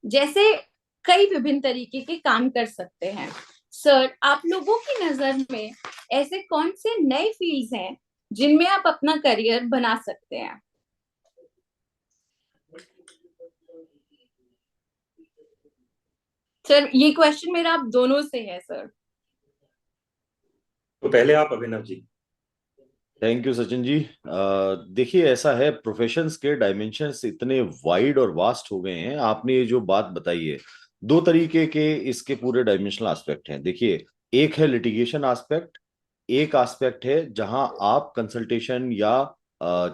जैसे कई विभिन्न तरीके के काम कर सकते हैं। सर, आप लोगों की नजर में ऐसे कौन से नए फील्ड्स हैं जिनमें आप अपना करियर बना सकते हैं? सर, ये क्वेश्चन मेरा आप दोनों से है सर। तो पहले आप अभिनव जी। Thank you Sachin ji. देखिए, ऐसा है, प्रोफेशंस के डायमेंशंस इतने वाइड और वास्ट हो गए हैं। आपने ये जो बात बताई है, दो तरीके के इसके पूरे डायमेंशनल एस्पेक्ट हैं। देखिए, एक है लिटिगेशन एस्पेक्ट, एक एस्पेक्ट है जहां आप कंसल्टेशन या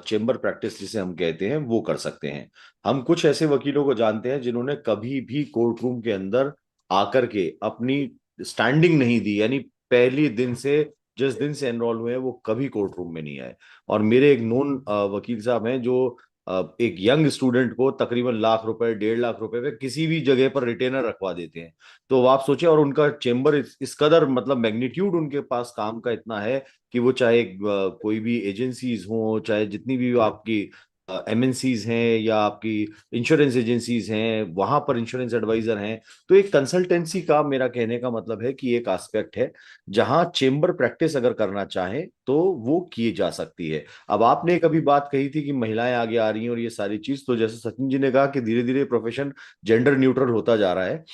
चेम्बर प्रैक्टिस जिसे हम कहते हैं वो कर सकते हैं। हम कुछ ऐसे वकीलों को जानते हैं जिन्होंने कभी भी कोर्ट रूम के अंदर आकर के अपनी स्टैंडिंग नहीं दी, यानी पहले दिन से, जिस दिन से एनरोल हुए हैं, वो कभी कोर्ट रूम में नहीं आए। और मेरे एक नोन वकील साहब हैं जो एक यंग स्टूडेंट को तकरीबन लाख रुपए, 1.5 लाख रुपए पे किसी भी जगह पर रिटेनर रखवा देते हैं। तो आप सोचिए, और उनका चेम्बर इस कदर, मतलब मैग्नीट्यूड उनके पास काम का इतना है कि वो चाहे कोई भी एजेंसीज हो, चाहे जितनी भी आपकी एमएनसीज हैं या आपकी इंश्योरेंस एजेंसीज हैं, वहां पर इंश्योरेंस एडवाइजर हैं। तो एक कंसल्टेंसी का, मेरा कहने का मतलब है कि एक एस्पेक्ट है जहां चेम्बर प्रैक्टिस अगर करना चाहे तो वो की जा सकती है। अब आपने कभी बात कही थी कि महिलाएं आगे आ रही हैं और ये सारी चीज, तो जैसे सचिन जी ने कहा कि धीरे धीरे प्रोफेशन जेंडर न्यूट्रल होता जा रहा है।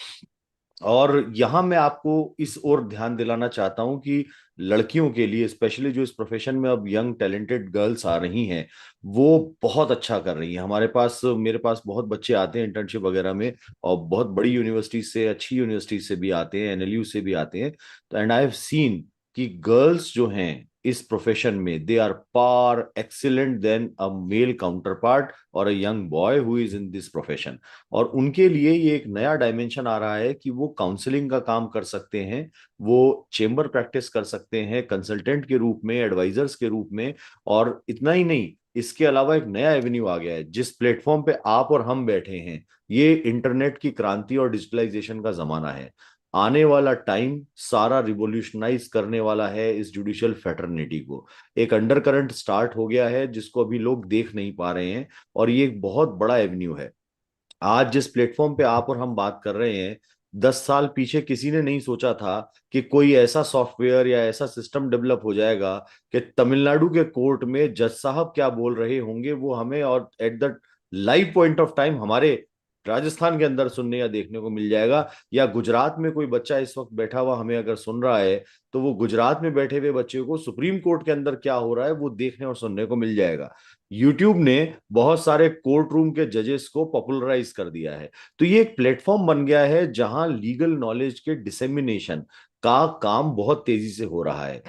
और यहां मैं आपको इस ओर ध्यान दिलाना चाहता हूं कि लड़कियों के लिए स्पेशली, जो इस प्रोफेशन में अब यंग टैलेंटेड गर्ल्स आ रही हैं, वो बहुत अच्छा कर रही हैं। हमारे पास, मेरे पास बहुत बच्चे आते हैं इंटर्नशिप वगैरह में, और बहुत बड़ी यूनिवर्सिटी से, अच्छी यूनिवर्सिटी से भी आते हैं, एनएलयू से भी आते हैं। तो एंड आई हैव सीन कि गर्ल्स जो हैं इस प्रोफेशन में, they are far excellent than a male counterpart और a young boy who is in this profession. और उनके लिए ये एक नया डायमेंशन आ रहा है कि वो काउंसलिंग का काम कर सकते हैं, वो चेम्बर प्रैक्टिस कर सकते हैं कंसल्टेंट के रूप में, एडवाइजर्स के रूप में। और इतना ही नहीं, इसके अलावा एक नया एवेन्यू आ गया है जिस प्लेटफॉर्म पे आप और हम बैठे हैं। ये इंटरनेट की क्रांति और डिजिटलाइजेशन का जमाना है। आने वाला टाइम सारा रिवोल्यूशनाइज करने वाला है इस जुडिशियल फैटर्निटी को। एक अंडर करंट स्टार्ट हो गया है जिसको अभी लोग देख नहीं पा रहे हैं, और ये एक बहुत बड़ा एवेन्यू है। आज जिस प्लेटफॉर्म पे आप और हम बात कर रहे हैं, 10 साल पीछे किसी ने नहीं सोचा था कि कोई ऐसा सॉफ्टवेयर या ऐसा सिस्टम डेवलप हो जाएगा कि तमिलनाडु के कोर्ट में जज साहब क्या बोल रहे होंगे वो हमें, और at the live point of time, हमारे राजस्थान के अंदर सुनने या देखने को मिल जाएगा। या गुजरात में कोई बच्चा इस वक्त बैठा हुआ हमें अगर सुन रहा है, तो वो गुजरात में बैठे हुए बच्चे को सुप्रीम कोर्ट के अंदर क्या हो रहा है वो देखने और सुनने को मिल जाएगा। यूट्यूब ने बहुत सारे कोर्ट रूम के जजेस को पॉपुलराइज कर दिया है। तो ये एक प्लेटफॉर्म बन गया है जहां लीगल नॉलेज के डिसेमिनेशन का काम बहुत तेजी से हो रहा है।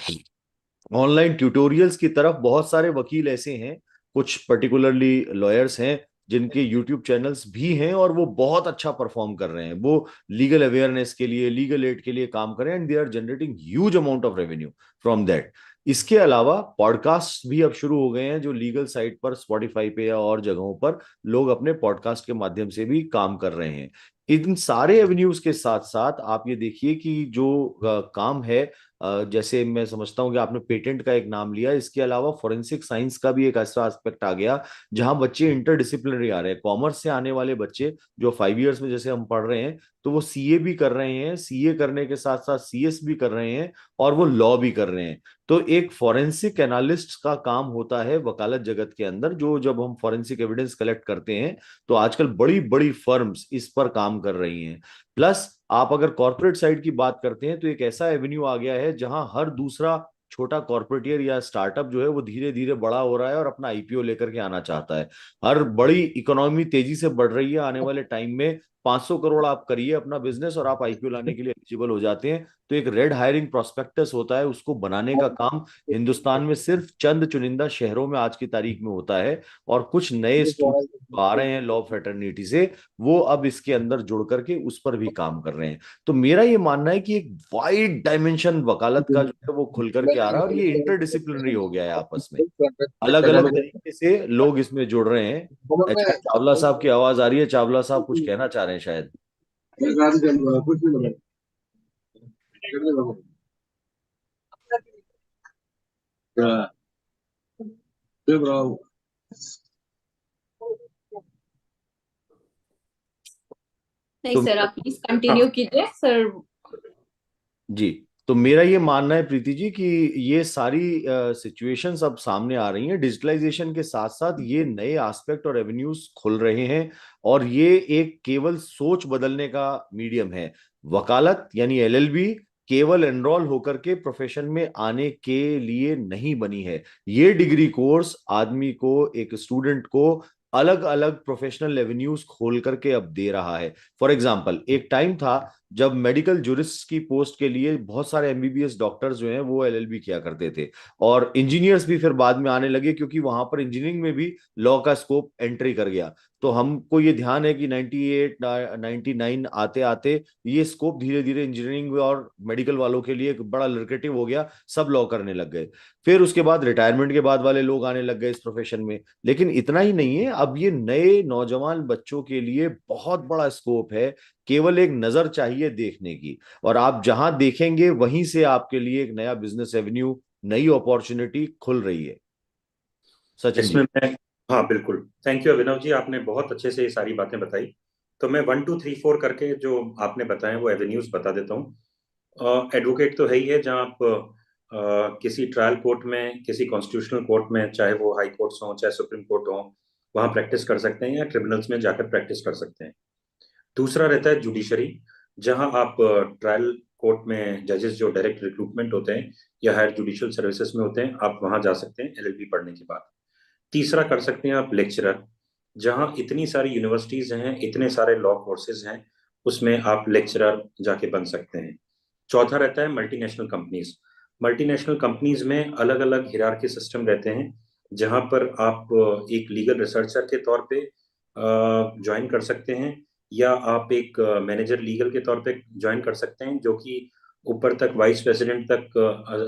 ऑनलाइन ट्यूटोरियल्स की तरफ बहुत सारे वकील ऐसे हैं, कुछ पर्टिकुलरली लॉयर्स हैं जिनके यूट्यूब चैनल्स भी हैं, और वो बहुत अच्छा परफॉर्म कर रहे हैं। वो लीगल अवेयरनेस के लिए, लीगल एड के लिए काम कर रहे हैं, and they are generating huge amount of revenue from that. इसके अलावा पॉडकास्ट भी अब शुरू हो गए हैं, जो लीगल साइट पर, स्पॉटिफाई पे या और जगहों पर लोग अपने पॉडकास्ट के माध्यम से भी काम कर रहे हैं। इन सारे एवेन्यूज के साथ साथ आप ये देखिए कि जो काम है, जैसे मैं समझता हूँ कि आपने पेटेंट का एक नाम लिया, इसके अलावा फोरेंसिक साइंस का भी एक ऐसा एस्पेक्ट आ गया जहां बच्चे इंटरडिसिप्लिनरी आ रहे हैं। कॉमर्स से आने वाले बच्चे जो 5 इयर्स में जैसे हम पढ़ रहे हैं, तो वो सीए भी कर रहे हैं, सीए करने के साथ साथ सीएस भी कर रहे हैं, और वो लॉ भी कर रहे हैं। तो एक फॉरेंसिक एनालिस्ट का काम होता है वकालत जगत के अंदर, जो जब हम फॉरेंसिक एविडेंस कलेक्ट करते हैं, तो आजकल बड़ी बड़ी फर्म्स इस पर काम कर रही हैं। प्लस आप अगर कॉर्पोरेट साइड की बात करते हैं, तो एक ऐसा एवेन्यू आ गया है जहां हर दूसरा छोटा कॉर्पोरेटियर या स्टार्टअप जो है वो धीरे धीरे बड़ा हो रहा है और अपना आईपीओ लेकर के आना चाहता है। हर बड़ी इकोनॉमी तेजी से बढ़ रही है। आने वाले टाइम में 500 करोड़ आप करिए अपना बिजनेस और आप आईपीओ लाने के लिए एलिजिबल हो जाते हैं। तो एक रेड हायरिंग प्रोस्पेक्टस होता है, उसको बनाने का काम हिंदुस्तान में सिर्फ चंद चुनिंदा शहरों में आज की तारीख में होता है। और कुछ नए स्टूडेंट आ रहे हैं लॉ फ्रेटर्निटी से, वो अब इसके अंदर जुड़ करके उस पर भी काम कर रहे हैं। तो मेरा ये मानना है कि एक वाइड डाइमेंशन वकालत का जो है वो खुल करके आ रहा है, और ये इंटरडिसिप्लिनरी हो गया है आपस में। अलग अलग तरीके से लोग इसमें जुड़ रहे हैं। एचआर चावला साहब की आवाज आ रही है। चावला साहब कुछ कहना चाह रहे हैं शायद। नहीं तो सर, आप प्लीज हाँ कंटिन्यू कीजिए सर। जी, तो मेरा ये मानना है प्रीति जी कि ये सारी सिचुएशंस अब सामने आ रही हैं। डिजिटलाइजेशन के साथ साथ ये नए एस्पेक्ट और एवेन्यूज खुल रहे हैं, और ये एक केवल सोच बदलने का मीडियम है। वकालत यानी एलएलबी केवल एनरोल होकर के प्रोफेशन में आने के लिए नहीं बनी है। ये डिग्री कोर्स आदमी को, एक स्टूडेंट को, अलग अलग प्रोफेशनल एवेन्यूज खोल करके अब दे रहा है। फॉर एग्जाम्पल, एक टाइम था जब मेडिकल जूरिस्ट की पोस्ट के लिए बहुत सारे एमबीबीएस डॉक्टर्स जो हैं वो एलएलबी किया करते थे, और इंजीनियर्स भी फिर बाद में आने लगे, क्योंकि वहां पर इंजीनियरिंग में भी लॉ का स्कोप एंट्री कर गया। तो हमको ये ध्यान है कि 98 99 आते आते ये स्कोप धीरे धीरे इंजीनियरिंग और मेडिकल वालों के लिए एक बड़ा लुक्रेटिव हो गया, सब लॉ करने लग गए। फिर उसके बाद रिटायरमेंट के बाद वाले लोग आने लग गए इस प्रोफेशन में। लेकिन इतना ही नहीं है, अब ये नए नौजवान बच्चों के लिए बहुत बड़ा स्कोप है। केवल एक नजर चाहिए देखने की, और आप जहां देखेंगे वहीं से आपके लिए एक नया बिजनेस एवेन्यू, नई अपॉर्चुनिटी खुल रही है। सचिन इसमें जी। मैं, हाँ बिल्कुल, थैंक यू अभिनव जी, आपने बहुत अच्छे से ये सारी बातें बताई। तो मैं 1 2 3 4 करके जो आपने बताए वो एवेन्यूज बता देता हूँ। एडवोकेट तो है ही है, जहाँ आप किसी ट्रायल कोर्ट में, किसी कॉन्स्टिट्यूशनल कोर्ट में, चाहे वो हाई कोर्ट्स हो चाहे सुप्रीम कोर्ट हो, वहाँ प्रैक्टिस कर सकते हैं, या ट्रिब्यूनल्स में जाकर प्रैक्टिस कर सकते हैं। दूसरा रहता है जुडिशरी, जहां आप ट्रायल कोर्ट में जजेस जो डायरेक्ट रिक्रूटमेंट होते हैं या हायर जुडिशियल सर्विसेज में होते हैं, आप वहां जा सकते हैं एलएलबी पढ़ने के बाद। तीसरा कर सकते हैं आप लेक्चरर, जहां इतनी सारी यूनिवर्सिटीज हैं, इतने सारे लॉ कोर्सेज हैं, उसमें आप लेक्चरर जाके बन सकते हैं। चौथा रहता है मल्टीनेशनल कंपनीज। मल्टीनेशनल कंपनीज में अलग अलग हिरार्की सिस्टम रहते हैं, जहां पर आप एक लीगल रिसर्चर के तौर पे ज्वाइन कर सकते हैं, या आप एक मैनेजर लीगल के तौर पे ज्वाइन कर सकते हैं, जो कि ऊपर तक वाइस प्रेसिडेंट तक,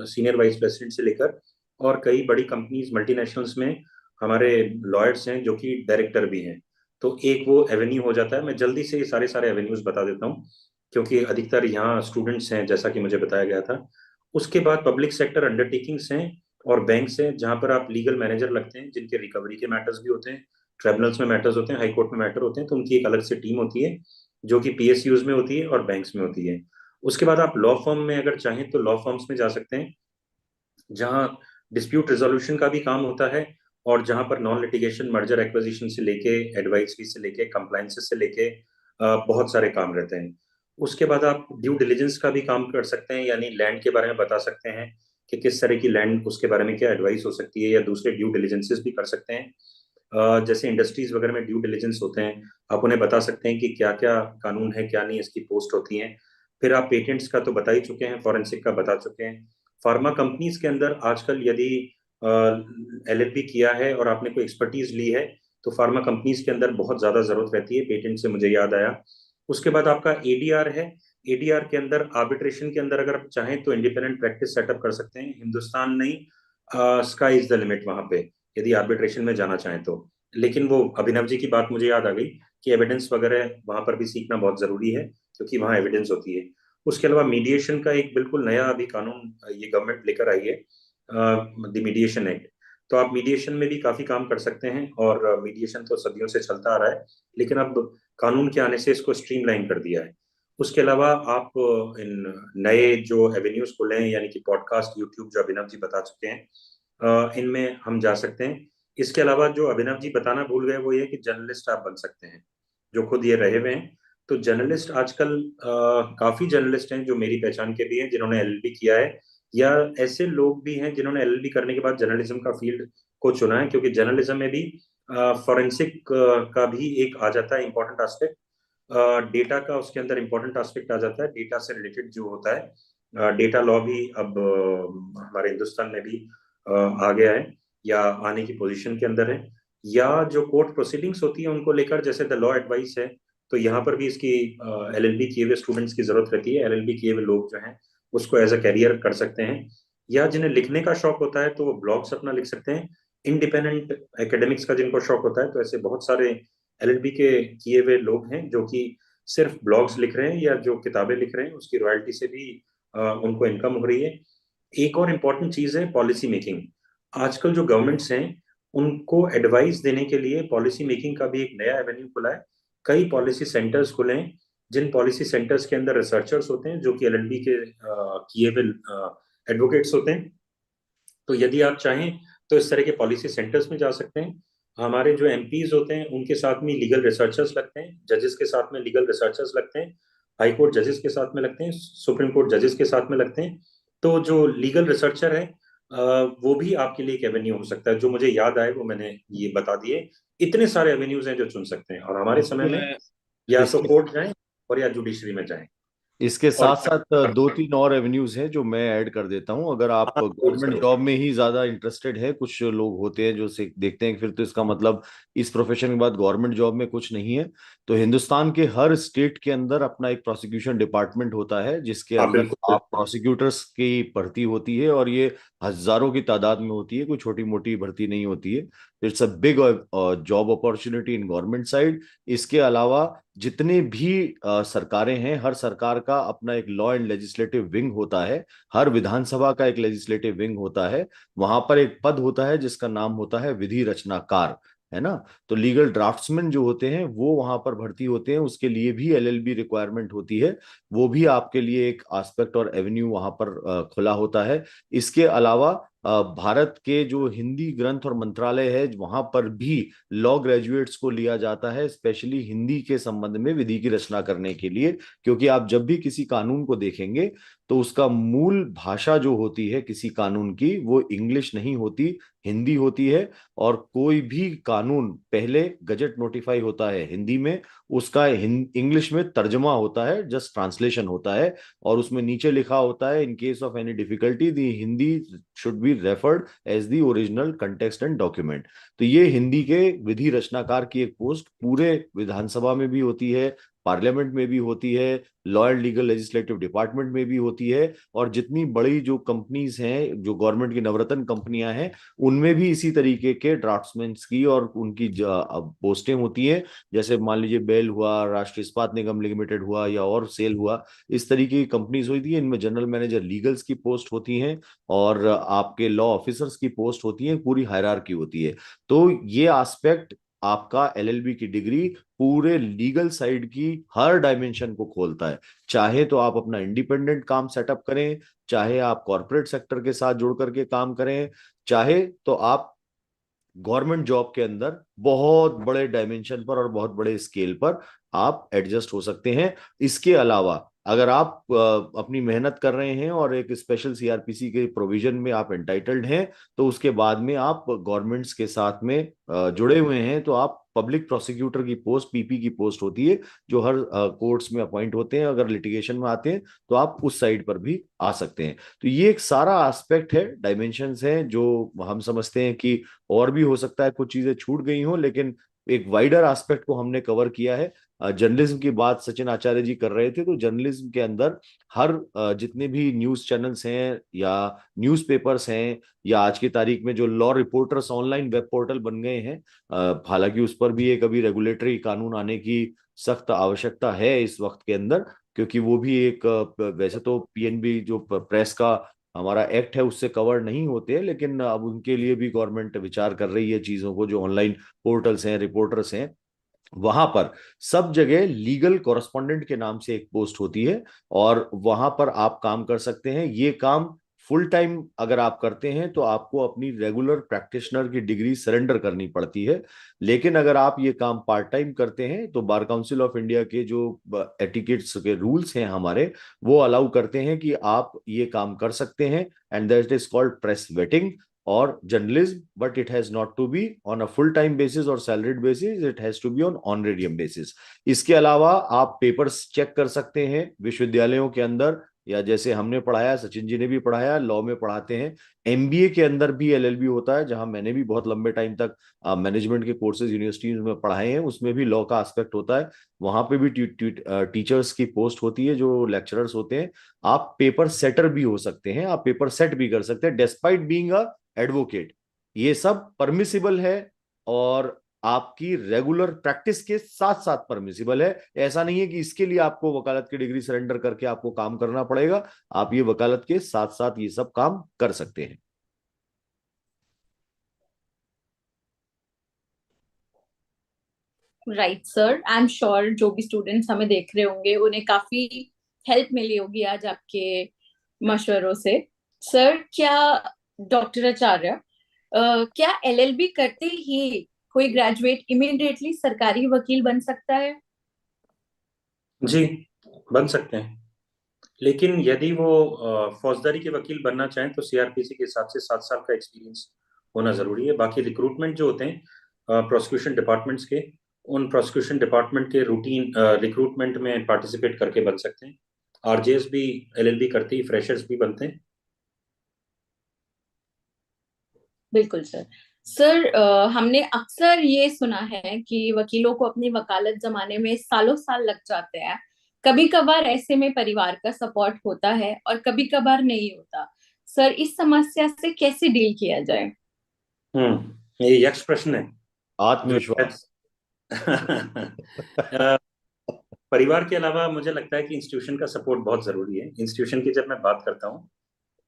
सीनियर वाइस प्रेसिडेंट से लेकर, और कई बड़ी कंपनीज मल्टीनेशनल्स में हमारे लॉयर्स हैं जो कि डायरेक्टर भी हैं। तो एक वो एवेन्यू हो जाता है। मैं जल्दी से ये सारे सारे एवेन्यूज बता देता हूँ, क्योंकि अधिकतर यहाँ स्टूडेंट्स हैं जैसा कि मुझे बताया गया था। उसके बाद पब्लिक सेक्टर अंडरटेकिंग्स हैं और बैंक्स हैं, जहाँ पर आप लीगल मैनेजर लगते हैं, जिनके रिकवरी के मैटर्स भी होते हैं, ट्रिब्यूनल्स में मैटर्स होते हैं, हाई कोर्ट में मैटर होते हैं, तो उनकी एक अलग से टीम होती है जो कि पीएसयूज में होती है और बैंक्स में होती है। उसके बाद आप लॉ फर्म में अगर चाहें तो लॉ फर्म्स में जा सकते हैं, जहां डिस्प्यूट रेजोल्यूशन का भी काम होता है, और जहां पर नॉन लिटिगेशन मर्जर एक्विजिशन से लेके एडवाइजरी से लेके कंप्लायंसेस से लेके बहुत सारे काम रहते हैं। उसके बाद आप ड्यू डिलिजेंस का भी काम कर सकते हैं, यानी लैंड के बारे में बता सकते हैं कि किस तरह की लैंड, उसके बारे में क्या एडवाइस हो सकती है, या दूसरे ड्यू डिलिजेंसेस भी कर सकते हैं। जैसे इंडस्ट्रीज वगैरह में ड्यू डिलिजेंस होते हैं, आप उन्हें बता सकते हैं कि क्या क्या कानून है, क्या नहीं, इसकी पोस्ट होती है। फिर आप पेटेंट्स का तो बता ही चुके हैं, फॉरेंसिक का बता चुके हैं। फार्मा कंपनीज के अंदर आजकल यदि एलएलबी किया है और आपने कोई एक्सपर्टीज ली है, तो फार्मा कंपनीज के अंदर बहुत ज्यादा जरूरत रहती है। पेटेंट से मुझे याद आया, उसके बाद आपका एडीआर है। एडीआर के अंदर आर्बिट्रेशन के अंदर अगर आप चाहें तो इंडिपेंडेंट प्रैक्टिस सेटअप कर सकते हैं। हिंदुस्तान नहीं, स्काई इज द लिमिट वहां पे, यदि आर्बिट्रेशन में जाना चाहें तो। लेकिन वो अभिनव जी की बात मुझे याद आ गई कि एविडेंस वगैरह वहां पर भी सीखना बहुत जरूरी है, क्योंकि वहाँ एविडेंस होती है। उसके अलावा मीडिएशन का एक बिल्कुल नया अभी कानून ये गवर्नमेंट लेकर आई है, द मीडिएशन एक्ट। तो आप मीडिएशन में भी काफी काम कर सकते हैं, और मीडिएशन तो सदियों से चलता आ रहा है, लेकिन अब कानून के आने से इसको स्ट्रीमलाइन कर दिया है। उसके अलावा आप इन नए जो एवेन्यूज खुले हैं, यानी कि पॉडकास्ट, यूट्यूब, जो अभिनव जी बता चुके हैं, इनमें हम जा सकते हैं। इसके अलावा जो अभिनव जी बताना भूल गए वो ये कि जर्नलिस्ट आप बन सकते हैं, जो खुद ये रहे हुए हैं। तो जर्नलिस्ट आजकल काफी जर्नलिस्ट हैं जो मेरी पहचान के भी हैं, जिन्होंने एलएलबी किया है, या ऐसे लोग भी हैं जिन्होंने एलएलबी करने के बाद जर्नलिज्म का फील्ड को चुना है, क्योंकि जर्नलिज्म में भी फॉरेंसिक का भी एक आ जाता है इंपॉर्टेंट एस्पेक्ट, डेटा का उसके अंदर इंपॉर्टेंट एस्पेक्ट आ जाता है, डेटा से रिलेटेड जो होता है। डेटा लॉ भी अब हमारे हिंदुस्तान में भी आ गया है, या आने की पोजीशन के अंदर है। या जो कोर्ट प्रोसीडिंग्स होती है उनको लेकर, जैसे द लॉ एडवाइस है, तो यहाँ पर भी इसकी एलएलबी किए हुए स्टूडेंट्स की जरूरत रहती है। एलएलबी किए हुए लोग जो हैं उसको एज अ कैरियर कर सकते हैं, या जिन्हें लिखने का शौक होता है तो वो ब्लॉग्स अपना लिख सकते हैं। इंडिपेंडेंट एकेडमिक्स का जिनको शौक होता है, तो ऐसे बहुत सारे एलएलबी के किए हुए लोग हैं जो कि सिर्फ ब्लॉग्स लिख रहे हैं, या जो किताबें लिख रहे हैं उसकी रॉयल्टी से भी उनको इनकम हो रही है। एक और इम्पॉर्टेंट चीज है पॉलिसी मेकिंग। आजकल जो गवर्नमेंट्स हैं उनको एडवाइस देने के लिए पॉलिसी मेकिंग का भी एक नया एवेन्यू खुला है। कई पॉलिसी सेंटर्स खुले हैं, जिन पॉलिसी सेंटर्स के अंदर रिसर्चर्स होते हैं जो कि एलएलबी के किए हुए एडवोकेट्स होते हैं। तो यदि आप चाहें तो इस तरह के पॉलिसी सेंटर्स में जा सकते हैं। हमारे जो एमपीज होते हैं उनके साथ में लीगल रिसर्चर्स लगते हैं, जजेस के साथ में लीगल रिसर्चर्स लगते हैं, हाई कोर्ट जजेस के साथ में लगते हैं, सुप्रीम कोर्ट जजेस के साथ में लगते हैं। तो जो लीगल रिसर्चर है वो भी आपके लिए एक एवेन्यू हो सकता है। जो मुझे याद आए वो मैंने ये बता दिए। इतने सारे एवेन्यूज हैं जो चुन सकते हैं, और हमारे समय में इसके या तो इसके कोर्ट जाएं और या जुडिशरी में जाएं। इसके और साथ साथ दो तीन और एवेन्यूज हैं जो मैं ऐड कर देता हूं। अगर आप हाँ, गवर्नमेंट जॉब में ही ज्यादा इंटरेस्टेड है, कुछ लोग होते हैं जो देखते हैं कि फिर तो इसका मतलब इस प्रोफेशन के बाद गवर्नमेंट जॉब में कुछ नहीं है, तो हिंदुस्तान के हर स्टेट के अंदर अपना एक प्रोसिक्यूशन डिपार्टमेंट होता है जिसके हाँ, अंदर बिल्कुल आप प्रोसिक्यूटर्स की भर्ती होती है, और ये हजारों की तादाद में होती है, कोई छोटी मोटी भर्ती नहीं होती है। It's a big job opportunity in government side. इसके अलावा जितने भी सरकारें हैं, हर सरकार का अपना एक लॉ एंड लेजिस्लेटिव विंग होता है। हर विधानसभा का एक लेजिस्लेटिव विंग होता है। वहां पर एक पद होता है जिसका नाम होता है विधि रचनाकार, है ना। तो लीगल ड्राफ्ट्समैन जो होते हैं वो वहां पर भर्ती होते हैं, उसके लिए भी एलएलबी रिक्वायरमेंट होती है। वो भी आपके लिए एक एस्पेक्ट और एवेन्यू वहां पर खुला होता है। इसके अलावा भारत के जो हिंदी ग्रंथ और मंत्रालय है वहां पर भी लॉ ग्रेजुएट्स को लिया जाता है, स्पेशली हिंदी के संबंध में विधि की रचना करने के लिए। क्योंकि आप जब भी किसी कानून को देखेंगे तो उसका मूल भाषा जो होती है किसी कानून की वो इंग्लिश नहीं होती, हिंदी होती है। और कोई भी कानून पहले गजट नोटिफाई होता है हिंदी में, उसका इंग्लिश में तर्जमा होता है, जस्ट ट्रांसलेशन होता है। और उसमें नीचे लिखा होता है in case of any difficulty the Hindi should be referred as the original context and document. तो ये हिंदी के विधि रचनाकार की एक पोस्ट पूरे विधानसभा में भी होती है, पार्लियामेंट में भी होती है, law and legal legislative department में भी होती है। और जितनी बड़ी जो कंपनीज हैं, जो गवर्नमेंट की नवरत्न कंपनियां हैं, उनमें भी इसी तरीके के ड्राफ्ट्समैन की और उनकी पोस्टें होती हैं। जैसे मान लीजिए बेल हुआ, राष्ट्रीय इस्पात निगम लिमिटेड हुआ, या और सेल हुआ, इस तरीके की कंपनीज होती है। इनमें जनरल मैनेजर लीगल्स की पोस्ट होती हैं, और आपके लॉ ऑफिसर्स की पोस्ट होती है, पूरी हायरार्की होती है। तो ये एस्पेक्ट आपका एलएलबी की डिग्री पूरे लीगल साइड की हर डायमेंशन को खोलता है। चाहे तो आप अपना इंडिपेंडेंट काम सेटअप करें, चाहे आप कॉरपोरेट सेक्टर के साथ जुड़ करके काम करें, चाहे तो आप गवर्नमेंट जॉब के अंदर बहुत बड़े डायमेंशन पर और बहुत बड़े स्केल पर आप एडजस्ट हो सकते हैं। इसके अलावा अगर आप अपनी मेहनत कर रहे हैं और एक स्पेशल सीआरपीसी के प्रोविजन में आप एंटाइटल्ड हैं, तो उसके बाद में आप गवर्नमेंट्स के साथ में जुड़े हुए हैं, तो आप पब्लिक प्रोसिक्यूटर की पोस्ट, पीपी की पोस्ट होती है, जो हर कोर्ट्स में अपॉइंट होते हैं। अगर लिटिगेशन में आते हैं तो आप उस साइड पर भी आ सकते हैं। तो ये एक सारा एस्पेक्ट है, डायमेंशंस हैं, जो हम समझते हैं कि और भी हो सकता है कुछ चीजें छूट गई हों, लेकिन एक वाइडर एस्पेक्ट को हमने कवर किया है। जर्नलिज्म की बात सचिन आचार्य जी कर रहे थे, तो जर्नलिज्म के अंदर हर जितने भी न्यूज चैनल्स हैं या न्यूज़पेपर्स हैं, या आज की तारीख में जो law reporters online web portal बन गए हैं, हालांकि उस पर भी एक अभी रेगुलेटरी कानून आने की सख्त आवश्यकता है इस वक्त के अंदर। क्योंकि वो भी एक वैसे तो पीएनबी जो प्रेस का हमारा एक्ट है उससे कवर नहीं होते हैं, लेकिन अब उनके लिए भी गवर्नमेंट विचार कर रही है चीजों को। जो ऑनलाइन पोर्टल्स हैं, रिपोर्टर्स हैं, वहां पर सब जगह लीगल कॉरेस्पॉन्डेंट के नाम से एक पोस्ट होती है, और वहां पर आप काम कर सकते हैं। ये काम फुल टाइम अगर आप करते हैं तो आपको अपनी रेगुलर प्रैक्टिशनर की डिग्री सरेंडर करनी पड़ती है। लेकिन अगर आप ये काम पार्ट टाइम करते हैं तो बार काउंसिल ऑफ इंडिया के जो एटिकेट्स के रूल्स हैं हमारे, वो अलाउ करते हैं कि आप ये काम कर सकते हैं। And that is called press waiting or journalism, but it has not to be on a full time basis or salaried basis, it has to be on honorarium basis. इसके अलावा आप पेपर्स चेक कर सकते हैं विश्वविद्यालयों के अंदर, या जैसे हमने पढ़ाया, सचिन जी ने भी पढ़ाया, लॉ में पढ़ाते हैं। एमबीए के अंदर भी एलएलबी होता है, जहां मैंने भी बहुत लंबे टाइम तक मैनेजमेंट के कोर्सेज यूनिवर्सिटीज में पढ़ाए हैं, उसमें भी लॉ का एस्पेक्ट होता है। वहां पे भी टीचर्स की पोस्ट होती है, जो लेक्चरर्स होते हैं। आप पेपर सेटर भी हो सकते हैं, आप पेपर सेट भी कर सकते हैं डिस्पाइट बीइंग अ एडवोकेट। ये सब परमिसिबल है, और आपकी रेगुलर प्रैक्टिस के साथ साथ परमिसिबल है। ऐसा नहीं है कि इसके लिए आपको वकालत की डिग्री सरेंडर करके आपको काम करना पड़ेगा। आप ये वकालत के साथ साथ ये सब काम कर सकते हैं। Right sir, I am sure जो भी स्टूडेंट्स हमें देख रहे होंगे उन्हें काफी हेल्प मिली होगी आज आपके मशवरों से। सर, क्या डॉक्टर आचार्य, क्या एलएलबी करते ही कोई ग्रेजुएट इमीडिएटली सरकारी वकील बन सकता है? जी, बन सकते हैं, लेकिन यदि वो फौजदारी के वकील बनना चाहें तो सीआरपीसी के हिसाब से 7 साल का एक्सपीरियंस होना जरूरी है। बाकी रिक्रूटमेंट जो होते हैं प्रोसिक्यूशन डिपार्टमेंट्स के, उन प्रोसिक्यूशन डिपार्टमेंट के रूटीन रिक्रूटमेंट में पार्टिसिपेट करके बन सकते हैं। आरजेएस भी एलएलबी करती है, फ्रेशर्स भी बनते हैं। बिल्कुल सर। सर, हमने अक्सर ये सुना है कि वकीलों को अपनी वकालत जमाने में सालों साल लग जाते हैं। कभी कभार ऐसे में परिवार का सपोर्ट होता है और कभी कभार नहीं होता। सर, इस समस्या से कैसे डील किया जाए? ये यक्ष प्रश्न है जो आत्मविश्वास। अ, परिवार के अलावा मुझे लगता है कि इंस्टीट्यूशन का सपोर्ट बहुत जरूरी है। इंस्टीट्यूशन की जब मैं बात करता हूँ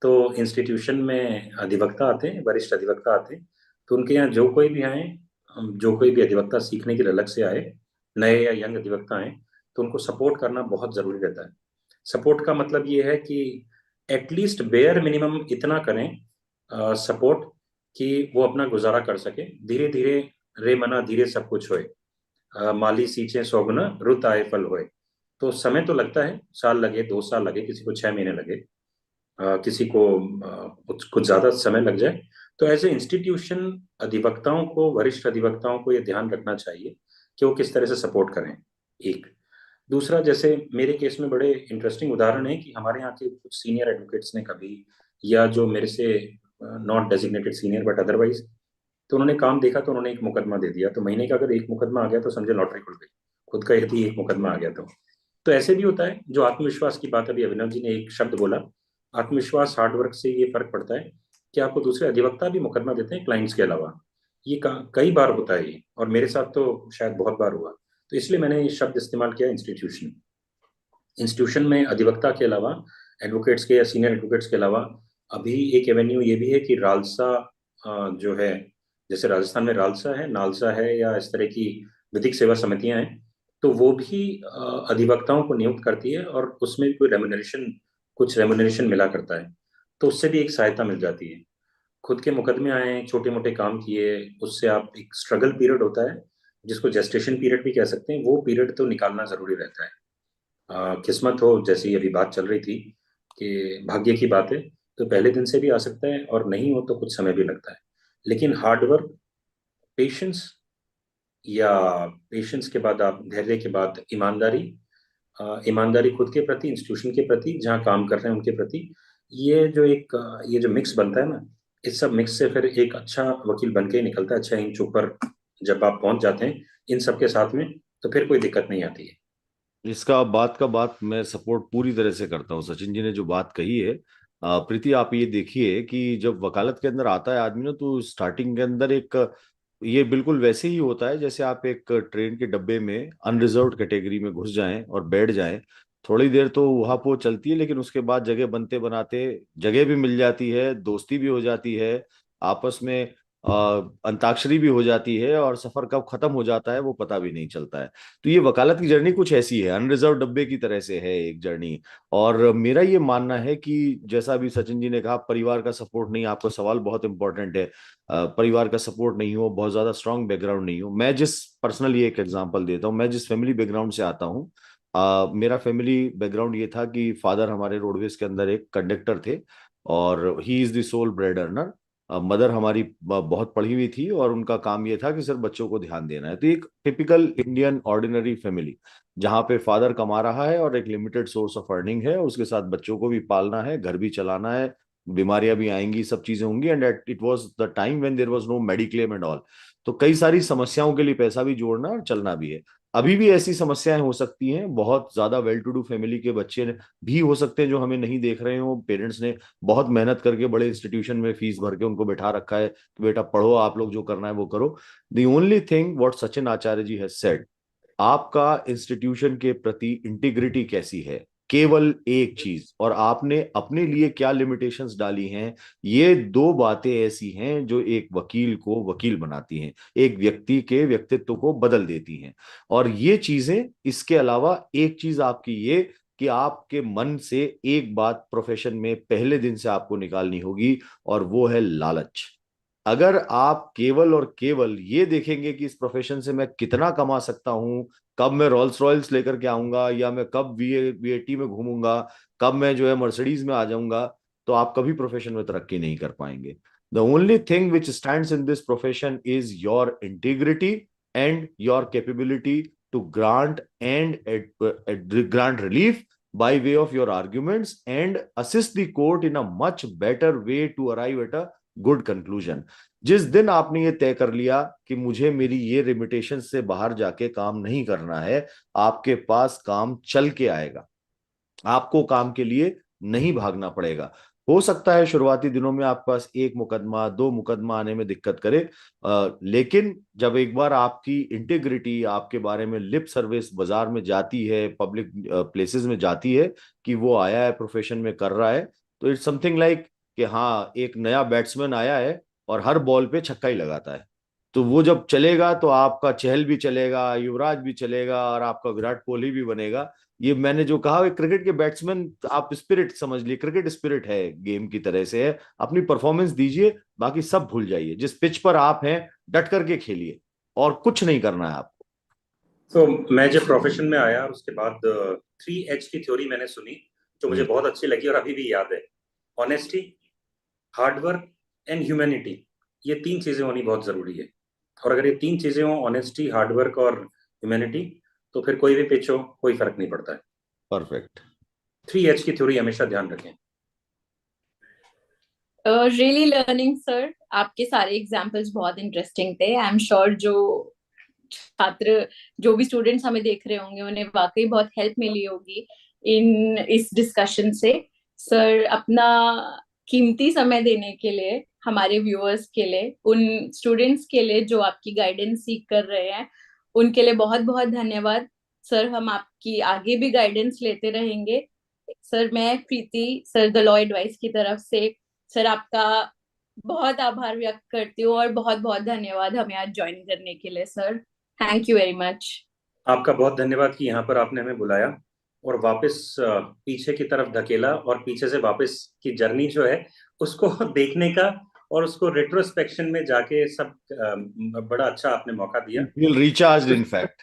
तो इंस्टीट्यूशन में अधिवक्ता आते हैं, वरिष्ठ अधिवक्ता आते हैं। तो उनके यहाँ जो कोई भी आए, जो कोई भी अधिवक्ता सीखने के लिए अलग से आए, नए या यंग अधिवक्ता आए, तो उनको सपोर्ट करना बहुत जरूरी रहता है। सपोर्ट का मतलब ये है कि एटलीस्ट बेयर मिनिमम इतना करें सपोर्ट कि वो अपना गुजारा कर सके। धीरे धीरे रे मना धीरे सब कुछ होए, माली सींचे सौगुना रुत आए फल होए। तो समय तो लगता है, साल लगे, 2 साल लगे, किसी को 6 महीने लगे, किसी को कुछ ज्यादा समय लग जाए। तो एज ए इंस्टीट्यूशन अधिवक्ताओं को, वरिष्ठ अधिवक्ताओं को ये ध्यान रखना चाहिए कि वो किस तरह से सपोर्ट करें। एक दूसरा, जैसे मेरे केस में बड़े इंटरेस्टिंग उदाहरण है कि हमारे यहाँ के कुछ सीनियर एडवोकेट्स ने कभी, या जो मेरे से not designated senior but otherwise, तो उन्होंने काम देखा तो उन्होंने एक मुकदमा दे दिया। तो महीने का अगर एक मुकदमा आ गया तो समझे लॉटरी खुल गई, खुद का यदि एक मुकदमा आ गया तो ऐसे भी होता है। जो आत्मविश्वास की बात अभी अभिनव जी ने एक शब्द बोला, आत्मविश्वास, हार्डवर्क से ये फर्क पड़ता है कि आपको दूसरे अधिवक्ता भी मुकदमा देते हैं क्लाइंट्स के अलावा। ये कई बार होता है ये, और मेरे साथ तो शायद बहुत बार हुआ। तो इसलिए मैंने ये शब्द इस्तेमाल किया, इंस्टीट्यूशन। इंस्टीट्यूशन में अधिवक्ता के अलावा, एडवोकेट्स के या सीनियर एडवोकेट्स के अलावा, अभी एक एवेन्यू ये भी है कि रालसा जो है, जैसे राजस्थान में रालसा है, नालसा है, या इस तरह की विधिक सेवा समितियां हैं, तो वो भी अधिवक्ताओं को नियुक्त करती है और उसमें कोई रेमुनरेशन, कुछ रेमुनरेशन मिला करता है। तो उससे भी एक सहायता मिल जाती है। खुद के मुकदमे आए, छोटे मोटे काम किए, उससे आप, एक स्ट्रगल पीरियड होता है जिसको जेस्टेशन पीरियड भी कह सकते हैं, वो पीरियड तो निकालना जरूरी रहता है। किस्मत हो, जैसी अभी बात चल रही थी कि भाग्य की बात है, तो पहले दिन से भी आ सकता है, और नहीं हो तो कुछ समय भी लगता है। लेकिन हार्डवर्क, पेशेंस, या पेशेंस के बाद आप धैर्य के बाद ईमानदारी, ईमानदारी खुद के प्रति, इंस्टीट्यूशन के प्रति, जहाँ काम कर रहे हैं उनके प्रति, ये जो मिक्स बनता है ना, इस सब मिक्स से फिर एक अच्छा वकील बन के ही निकलता है। अच्छा इंच ऊपर जब आप पहुंच जाते हैं इन सब के साथ में, तो फिर कोई दिक्कत नहीं आती है। इसका बात का बात मैं सपोर्ट पूरी तरह से करता हूँ। सचिन जी ने जो बात कही है, प्रीति आप ये देखिए कि जब वकालत के अंदर आता है आदमी ना, तो स्टार्टिंग के अंदर एक, ये बिल्कुल वैसे ही होता है जैसे आप एक ट्रेन के डब्बे में अनरिजर्व्ड कैटेगरी में घुस जाएं और बैठ जाएं। थोड़ी देर तो वहां वो चलती है, लेकिन उसके बाद जगह बनते बनाते जगह भी मिल जाती है, दोस्ती भी हो जाती है, आपस में अंताक्षरी भी हो जाती है, और सफर कब खत्म हो जाता है वो पता भी नहीं चलता है। तो ये वकालत की जर्नी कुछ ऐसी है, अनरिजर्व डब्बे की तरह से है एक जर्नी। और मेरा ये मानना है कि जैसा अभी सचिन जी ने कहा, परिवार का सपोर्ट नहीं, आपका सवाल बहुत इंपॉर्टेंट है। परिवार का सपोर्ट नहीं हो, बहुत ज्यादा स्ट्रांग बैकग्राउंड नहीं हो। मैं जिस, पर्सनली एक एग्जांपल देता हूँ, मैं जिस फैमिली बैकग्राउंड से आता हूँ, मेरा फैमिली बैकग्राउंड ये था कि फादर हमारे रोडवेज के अंदर एक कंडक्टर थे, और he is the sole bread earner. Mother हमारी बहुत पढ़ी हुई थी, और उनका काम ये था कि सिर्फ बच्चों को ध्यान देना है। तो एक टिपिकल इंडियन ऑर्डिनरी फैमिली, जहाँ पे फादर कमा रहा है और एक लिमिटेड सोर्स ऑफ अर्निंग है, उसके साथ बच्चों को भी पालना है, घर भी चलाना है, बीमारियां भी आएंगी, सब चीजें होंगी। And it was the time when there was no mediclaim and all. तो कई सारी समस्याओं के लिए पैसा भी जोड़ना और चलना भी है। अभी भी ऐसी समस्याएं हो सकती हैं, बहुत ज्यादा वेल टू डू फैमिली के बच्चे भी हो सकते हैं जो हमें नहीं देख रहे हो। पेरेंट्स ने बहुत मेहनत करके बड़े इंस्टीट्यूशन में फीस भर के उनको बैठा रखा है कि बेटा पढ़ो, आप लोग जो करना है वो करो। The only thing what Sachin Acharya ji has said, आपका इंस्टीट्यूशन के प्रति इंटीग्रिटी कैसी है, केवल एक चीज, और आपने अपने लिए क्या लिमिटेशंस डाली हैं, ये दो बातें ऐसी हैं जो एक वकील को वकील बनाती हैं, एक व्यक्ति के व्यक्तित्व को बदल देती हैं। और ये चीजें, इसके अलावा एक चीज आपकी ये कि आपके मन से एक बात प्रोफेशन में पहले दिन से आपको निकालनी होगी, और वो है लालच। अगर आप केवल और केवल ये देखेंगे कि इस प्रोफेशन से मैं कितना कमा सकता हूं, कब मैं रोल्स रॉयल्स लेकर के आऊंगा, या मैं कब वीएटी में घूमूंगा, कब मैं जो है मर्सिडीज में आ जाऊंगा, तो आप कभी प्रोफेशन में तरक्की नहीं कर पाएंगे। The only thing which stands in this profession is your integrity and your capability to grant and grant relief by way of your arguments and assist the court in a much better way to arrive at a good conclusion। जिस दिन आपने ये तय कर लिया कि मुझे मेरी ये लिमिटेशन से बाहर जाके काम नहीं करना है, आपके पास काम चल के आएगा, आपको काम के लिए नहीं भागना पड़ेगा। हो सकता है शुरुआती दिनों में आपके पास एक मुकदमा, दो मुकदमा आने में दिक्कत करे, लेकिन जब एक बार आपकी इंटीग्रिटी, आपके बारे में लिप सर्विस बाजार में जाती है, पब्लिक प्लेसेस में जाती है कि वो आया है प्रोफेशन में कर रहा है, तो इट्स समथिंग लाइक कि हाँ, एक नया बैट्समैन आया है और हर बॉल पे छक्का ही लगाता है। तो वो जब चलेगा तो आपका चहल भी चलेगा, युवराज भी चलेगा, और आपका विराट कोहली भी बनेगा। ये मैंने जो कहा, क्रिकेट के बैट्समैन आप स्पिरिट समझ लिए, क्रिकेट स्पिरिट है, गेम की तरह से है। अपनी परफॉर्मेंस दीजिए, बाकी सब भूल जाइए। जिस पिच पर आप हैं डट करके खेलिए, और कुछ नहीं करना है आपको। तो मैं जब प्रोफेशन में आया उसके बाद 3H की थ्योरी मैंने सुनी, जो मुझे बहुत अच्छी लगी और अभी भी याद है। ऑनेस्टी, हार्डवर्क एंड ह्यूमैनिटी, ये तीन चीजें होनी बहुत जरूरी है। और अगर ये तीन चीजें हो, ऑनेस्टी, हार्डवर्क और ह्यूमैनिटी, तो फिर कोई भी पिच हो, कोई फर्क नहीं पड़ता है। परफेक्ट। 3H की थ्योरी हमेशा ध्यान रखें। रियली लर्निंग सर, आपके सारे एग्जाम्पल्स बहुत इंटरेस्टिंग थे। आई एम श्योर जो छात्र, जो भी स्टूडेंट्स हमें देख रहे होंगे, उन्हें वाकई बहुत हेल्प मिली होगी इस डिस्कशन से। सर, अपना कीमती समय देने के लिए, हमारे व्यूअर्स के लिए, उन स्टूडेंट्स के लिए जो आपकी गाइडेंस सीख कर रहे हैं, उनके लिए बहुत बहुत धन्यवाद सर। हम आपकी आगे भी गाइडेंस लेते रहेंगे सर। मैं प्रीति सर, द लॉ एडवाइस की तरफ से सर आपका बहुत आभार व्यक्त करती हूँ, और बहुत बहुत धन्यवाद हमें आज ज्वाइन करने के लिए sir. Thank you very much. आपका बहुत धन्यवाद कि यहाँ पर आपने हमें बुलाया और वापस पीछे की तरफ धकेला, और पीछे से वापस की जर्नी जो है उसको देखने का, और उसको रेट्रोस्पेक्शन में जाके सब बड़ा अच्छा आपने मौका दिया। Feel recharged in fact.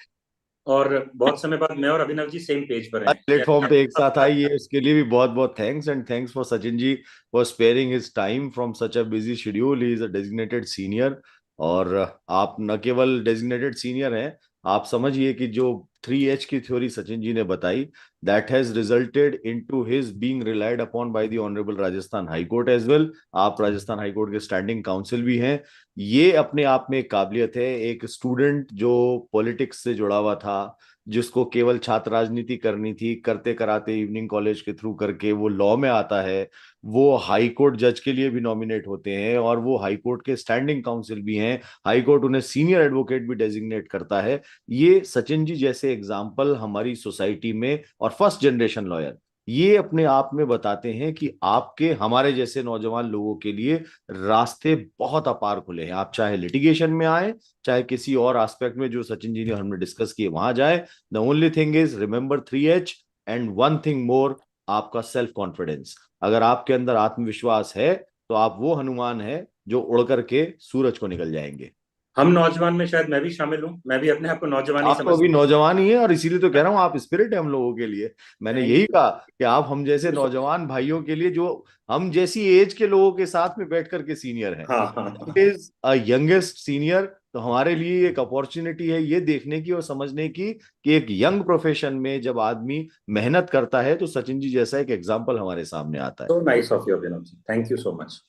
और बहुत समय बाद मैं और अभिनव जी सेम पेज पर हैं। प्लेटफॉर्म पे एक साथ आइए, उसके लिए भी बहुत बहुत thanks. And thanks for Sachin ji for sparing his time from such a busy schedule. He is a designated senior, और आप न केवल डेजिग्नेटेड सीनियर हैं, आप समझिए कि जो 3H की थ्योरी सचिन जी ने बताई, that has resulted into his being relied upon by the honourable Rajasthan high court as well. आप राजस्थान हाई कोर्ट के स्टैंडिंग काउंसिल भी हैं। ये अपने आप में एक काबिलियत है। एक स्टूडेंट जो पॉलिटिक्स से जुड़ा हुआ था, जिसको केवल छात्र राजनीति करनी थी, करते कराते इवनिंग कॉलेज के थ्रू करके वो लॉ में आता है, वो हाई कोर्ट जज के लिए भी नॉमिनेट होते हैं, और वो हाई कोर्ट के स्टैंडिंग काउंसिल भी हैं। हाई कोर्ट उन्हें सीनियर एडवोकेट भी डेजिग्नेट करता है। ये सचिन जी जैसे एग्जाम्पल हमारी सोसाइटी में, और फर्स्ट जनरेशन लॉयर, ये अपने आप में बताते हैं कि आपके, हमारे जैसे नौजवान लोगों के लिए रास्ते बहुत अपार खुले हैं। आप चाहे लिटिगेशन में आए, चाहे किसी और एस्पेक्ट में जो सचिन जी ने हमने डिस्कस किए वहां जाए। The only thing is remember 3H, and one thing more, आपका सेल्फ कॉन्फिडेंस। अगर आपके अंदर आत्मविश्वास है, तो आप वो हनुमान है जो उड़ करके सूरज को निकल जाएंगे। हम नौजवान में शायद मैं भी शामिल हूँ, मैं भी अपने आप को नौजवान ही आप तो अभी समझता नौजवान ही है, और इसीलिए तो कह रहा हूँ आप स्पिरिट है हम लोगों के लिए। मैंने हूँ। यही कहा कि आप हम जैसे नौजवान भाइयों के लिए, जो हम जैसी एज के लोगों के साथ में बैठ करके सीनियर हैं, हाँ हाँ it is a youngest senior. तो हमारे लिए एक अपॉर्चुनिटी है ये देखने की और समझने की कि एक यंग प्रोफेशन में जब आदमी मेहनत करता है, तो सचिन जी जैसा एक एग्जाम्पल हमारे सामने आता है। So nice of you, Abhinav ji. Thank you so much.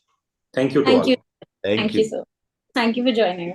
Thank you to thank all. You. Thank thank you you. Sir. Thank you for joining.